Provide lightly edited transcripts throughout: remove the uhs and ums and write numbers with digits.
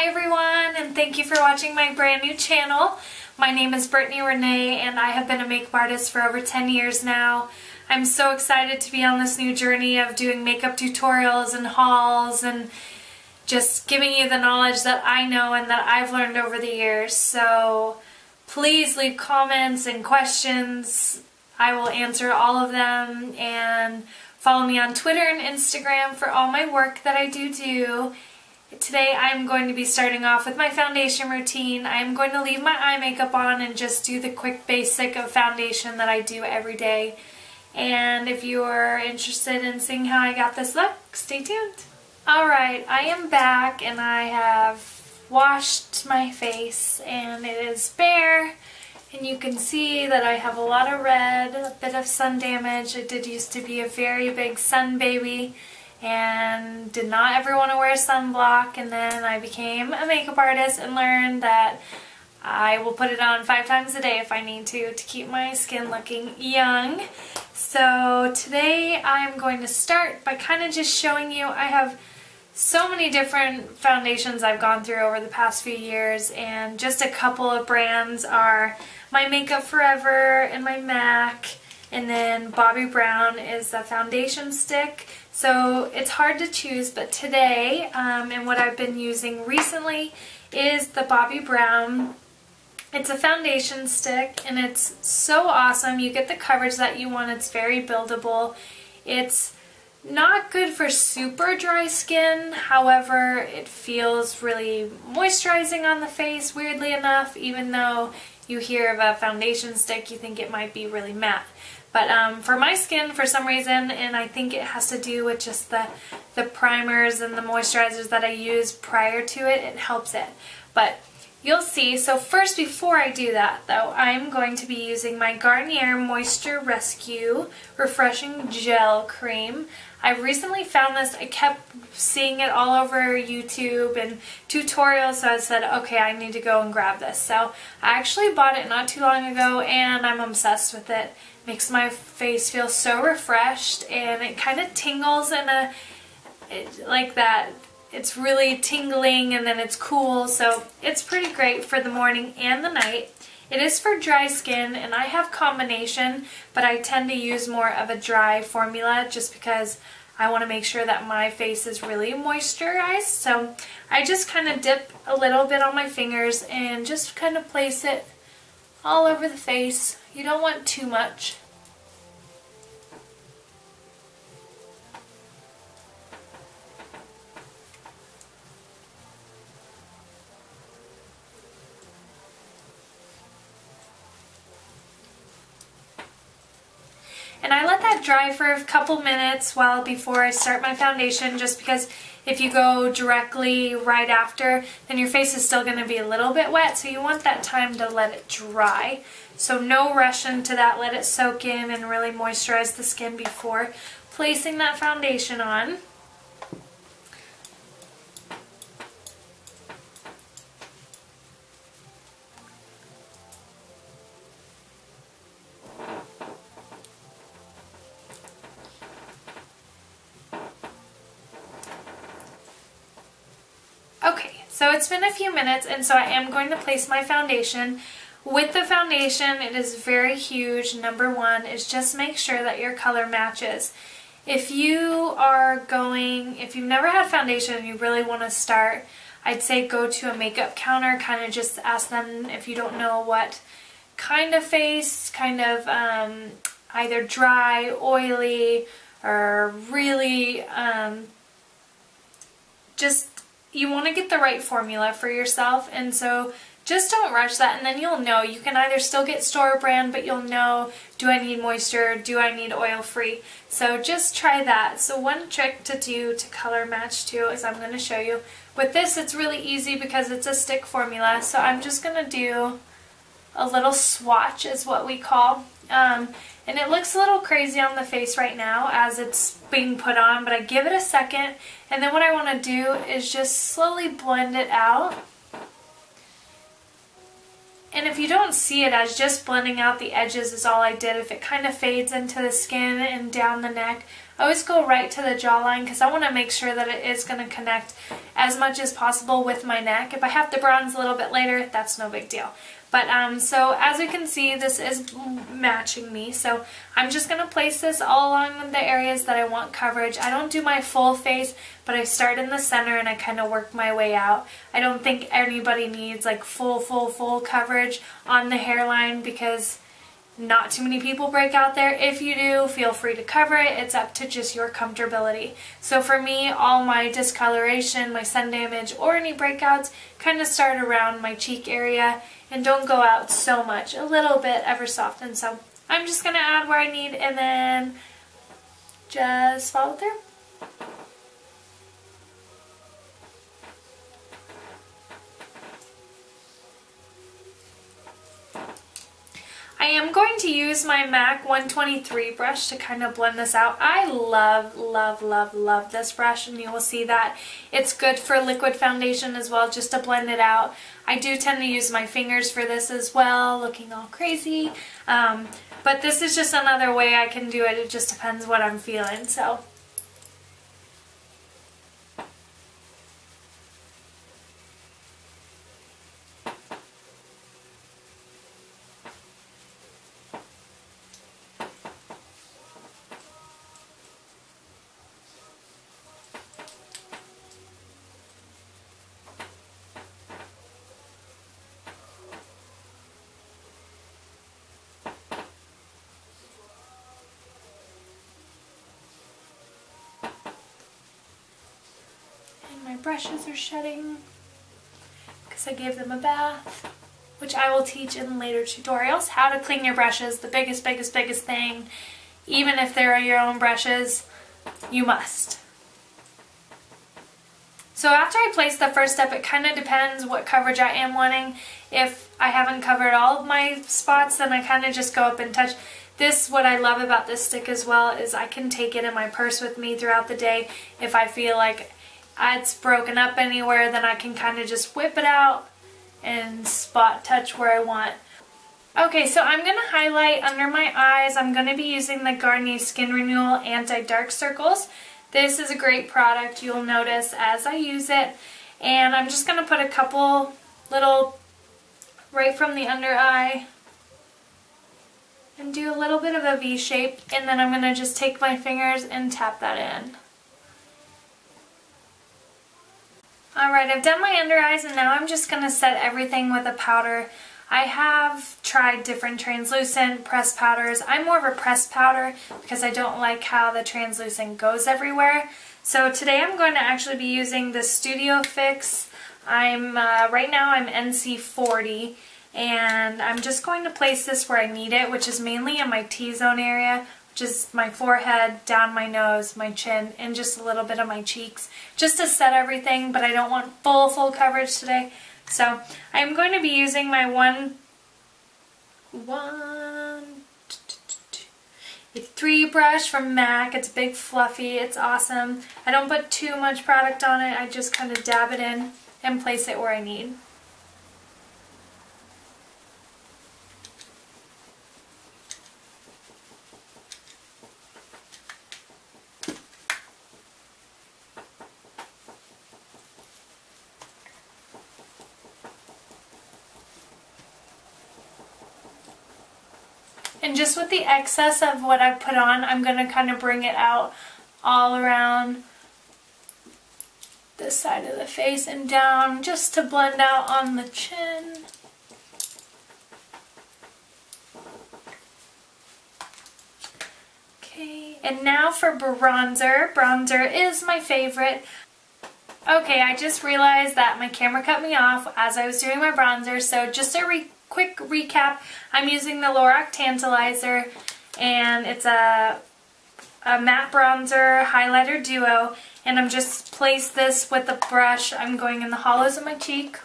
Hi everyone, and thank you for watching my brand new channel. My name is Brittany Renee and I have been a makeup artist for over 10 years now. I'm so excited to be on this new journey of doing makeup tutorials and hauls and just giving you the knowledge that I know and that I've learned over the years. So please leave comments and questions. I will answer all of them, and follow me on Twitter and Instagram for all my work that I do. Today I'm going to be starting off with my foundation routine. I'm going to leave my eye makeup on and just do the quick basic of foundation that I do every day. And if you are interested in seeing how I got this look, stay tuned. Alright, I am back and I have washed my face and it is bare. And you can see that I have a lot of red, a bit of sun damage. I did used to be a very big sun baby and did not ever want to wear sunblock, and then I became a makeup artist and learned that I will put it on 5 times a day if I need to keep my skin looking young. So today I'm going to start by kind of just showing you, I have so many different foundations I've gone through over the past few years, and just a couple of brands are my Makeup Forever and my MAC, and then Bobbi Brown is the foundation stick. So it's hard to choose, but today, and what I've been using recently is the Bobbi Brown. It's a foundation stick and it's so awesome. You get the coverage that you want. It's very buildable. It's not good for super dry skin, however, it feels really moisturizing on the face, weirdly enough, even though you hear of a foundation stick, you think it might be really matte. But for my skin, for some reason, and I think it has to do with just the primers and the moisturizers that I use prior to it, it helps it. But you'll see. So first, before I do that, though, I'm going to be using my Guarnere Moisture Rescue Refreshing Gel Cream. I recently found this. I kept seeing it all over YouTube and tutorials, so I said, okay, I need to go and grab this. So I actually bought it not too long ago, and I'm obsessed with it. Makes my face feel so refreshed, and it kind of tingles in like that. It's really tingling and then it's cool, so it's pretty great for the morning and the night. It is for dry skin, and I have combination, but I tend to use more of a dry formula just because I want to make sure that my face is really moisturized. So I just kind of dip a little bit on my fingers and just kind of place it all over the face. You don't want too much. And I let that dry for a couple minutes before I start my foundation, just because if you go directly right after, then your face is still going to be a little bit wet, so you want that time to let it dry. So no rush into that, let it soak in and really moisturize the skin before placing that foundation on. Okay, so it's been a few minutes, and so I am going to place my foundation. With the foundation, it is very huge. Number one is just make sure that your color matches. If you've never had foundation and you really want to start, I'd say go to a makeup counter, kind of just ask them if you don't know what kind of face, kind of either dry, oily, or really you want to get the right formula for yourself, and so just don't rush that, and then you'll know. You can either still get store brand, but you'll know, do I need moisture, do I need oil free? So just try that. So one trick to do to color match too is I'm going to show you. With this, it's really easy because it's a stick formula, so I'm just going to do a little swatch is what we call. And it looks a little crazy on the face right now as it's being put on, but I give it a second, and then what I want to do is just slowly blend it out. And if you don't see it as just blending out the edges is all I did, if it kind of fades into the skin and down the neck, I always go right to the jawline because I want to make sure that it is going to connect as much as possible with my neck. If I have to bronze a little bit later, that's no big deal. But so as you can see, this is matching me. So I'm just going to place this all along the areas that I want coverage. I don't do my full face, but I start in the center and I kind of work my way out. I don't think anybody needs like full coverage on the hairline because not too many people break out there. If you do, feel free to cover it. It's up to just your comfortability. So for me, all my discoloration, my sun damage, or any breakouts kind of start around my cheek area and don't go out so much. A little bit ever so often. So I'm just going to add where I need and then just follow through. I am going to use my MAC 123 brush to kind of blend this out. I love this brush, and you will see that it's good for liquid foundation as well, just to blend it out. I do tend to use my fingers for this as well, looking all crazy. But this is just another way I can do it. It just depends what I'm feeling. So. My brushes are shedding because I gave them a bath, which I will teach in later tutorials. How to clean your brushes, the biggest thing. Even if they're your own brushes, you must. So after I place the first step, it kind of depends what coverage I am wanting. If I haven't covered all of my spots, then I kind of just go up and touch. This, what I love about this stick as well, is I can take it in my purse with me throughout the day. If I feel like it's broken up anywhere, then I can kind of just whip it out and spot touch where I want. Okay, so I'm going to highlight under my eyes. I'm going to be using the Guarnere Skin Renewal Anti-Dark Circles. This is a great product, you'll notice as I use it. And I'm just going to put a couple little right from the under eye and do a little bit of a V shape, and then I'm going to just take my fingers and tap that in. Alright, I've done my under eyes and now I'm just going to set everything with a powder. I have tried different translucent pressed powders. I'm more of a pressed powder because I don't like how the translucent goes everywhere. So today I'm going to actually be using the Studio Fix. Right now I'm NC40 and I'm just going to place this where I need it, which is mainly in my T-zone area, which is my forehead, down my nose, my chin, and just a little bit of my cheeks, just to set everything, but I don't want full coverage today. So I'm going to be using my 3 brush from MAC. It's big, fluffy, it's awesome. I don't put too much product on it, I just kind of dab it in and place it where I need. And just with the excess of what I've put on, I'm going to kind of bring it out all around this side of the face and down just to blend out on the chin. Okay, and now for bronzer. Bronzer is my favorite. Okay, I just realized that my camera cut me off as I was doing my bronzer, so just a quick recap. I'm using the Lorac Tantalizer, and it's a matte bronzer highlighter duo, and I'm just placed this with a brush. I'm going in the hollows of my cheek,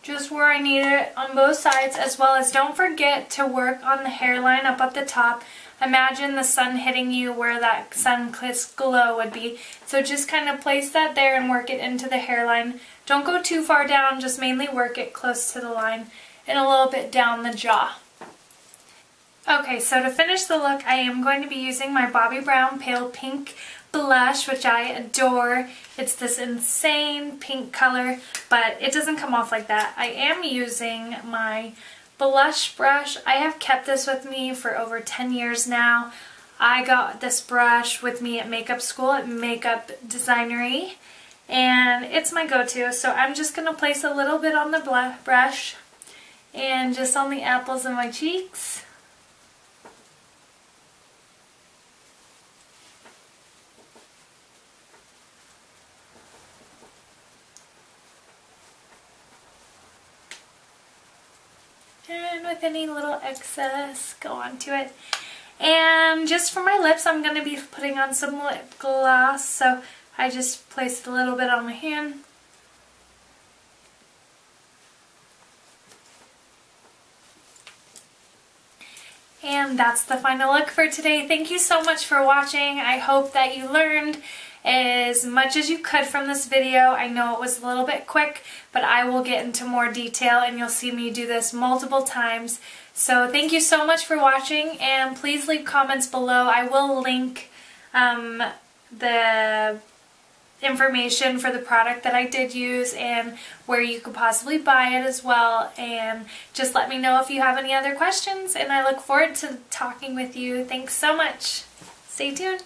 just where I need it on both sides, as well as don't forget to work on the hairline up at the top. Imagine the sun hitting you where that sun-kissed glow would be. So just kind of place that there and work it into the hairline. Don't go too far down, just mainly work it close to the line. and a little bit down the jaw. Okay, so to finish the look, I am going to be using my Bobbi Brown Pale Pink blush, which I adore. It's this insane pink color, but it doesn't come off like that. I am using my blush brush. I have kept this with me for over 10 years now. I got this brush with me at makeup school at Makeup Designery, and it's my go-to. So I'm just going to place a little bit on the brush and just on the apples of my cheeks. And with any little excess, go onto it. And just for my lips, I'm going to be putting on some lip gloss. So I just placed a little bit on my hand. And that's the final look for today. Thank you so much for watching. I hope that you learned as much as you could from this video. I know it was a little bit quick, but I will get into more detail and you'll see me do this multiple times. So thank you so much for watching, and please leave comments below. I will link the information for the product that I did use and where you could possibly buy it as well. And just let me know if you have any other questions, and I look forward to talking with you. Thanks so much. Stay tuned.